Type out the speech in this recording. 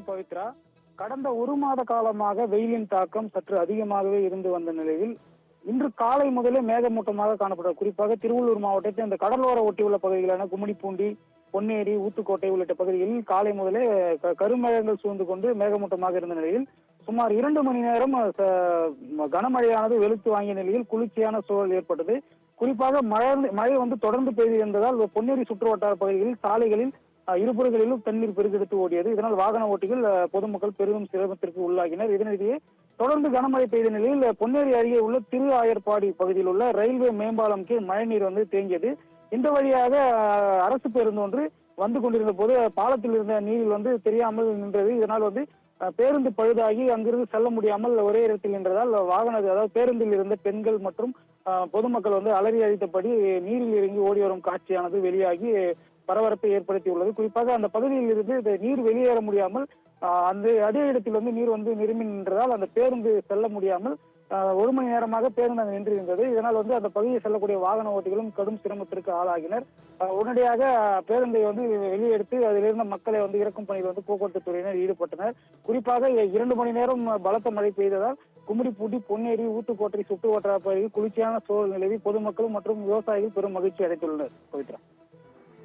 பவித்ரா. கடந்த ஒரு மாத காலமாக வெயிலின் தாக்கம் சற்று அதிகமாகவே இருந்து வந்த நிலையில் இன்று காலை முதலே மேகமூட்டமாக காணப்பட்டது. குறிப்பாக திருவள்ளூர் மாவட்டத்தில் இந்த கடலோர ஒட்டியுள்ள பகுதிகளான கும்மிடிப்பூண்டி, பொன்னேரி, ஊத்துக்கோட்டை உள்ளிட்ட பகுதிகளில் காலை முதலே கருமேகங்கள் சூழ்ந்து கொண்டு மேகமூட்டமாக இருந்த நிலையில் சுமார் 2 மணி நேரம் கனமழையானது வெளுத்து வாங்கிய நிலையில் குளிர்ச்சியான சூழல் ஏற்பட்டது. குறிப்பாக மழை தொடர்ந்து பெய்து இருந்ததால் பொன்னேரி சுற்று வட்டார பகுதிகளில் சாலைகளில் இருபுறங்களிலும் தண்ணீர் பெருக்கெடுத்து ஓடியது. இதனால் வாகன ஓட்டிகள் பொதுமக்கள் பெரிதும் சிரமத்திற்கு உள்ளாகினர். இதனிடையே தொடர்ந்து கனமழை பெய்த நிலையில் பொன்னேரி அருகே உள்ள திரு ஆயர்பாடி பகுதியில் உள்ள ரயில்வே மேம்பாலம் கீழ் மழைநீர் தேங்கியது. இந்த வழியாக அரசு பேருந்து ஒன்று வந்து கொண்டிருந்த போது பாலத்தில் இருந்த நீரில் தெரியாமல் நின்றது. இதனால் பேருந்து பழுதாகி அங்கிருந்து செல்ல முடியாமல் ஒரே இடத்தில் நின்றதால் அதாவது பேருந்தில் இருந்த பெண்கள் மற்றும் பொதுமக்கள் அலறி அடித்தபடி நீரில் இறங்கி ஓடி வரும் காட்சியானது வெளியாகி பரபரப்பை ஏற்படுத்தியுள்ளது. குறிப்பாக அந்த பகுதியில் இருந்து நீர் வெளியேற முடியாமல் அதே இடத்தில் நீர் நிரம்பி நின்றதால் அந்த பேருந்து செல்ல முடியாமல் 1 மணி நேரமாக பேருந்து அங்கு நின்றிருந்தது. இதனால் அந்த பகுதியை செல்லக்கூடிய வாகன ஓட்டிகளும் கடும் சிரமத்திற்கு ஆளாகினர். உடனடியாக பேருந்தை வெளியே எடுத்து அதிலிருந்த மக்களை இறக்கும் பணியில் போக்குவரத்து துறையினர் ஈடுபட்டனர். குறிப்பாக 2 மணி நேரம் பலத்த மழை பெய்ததால் கும்மிடிப்பூண்டி, பொன்னேரி, ஊத்துக்கோட்டை சுற்று வட்டார பகுதியில் குளிர்ச்சியான சூழல் நிலவி பொதுமக்கள் மற்றும் விவசாயிகள் பெரும் மகிழ்ச்சி அடைந்துள்ளனர். பவித்ரா.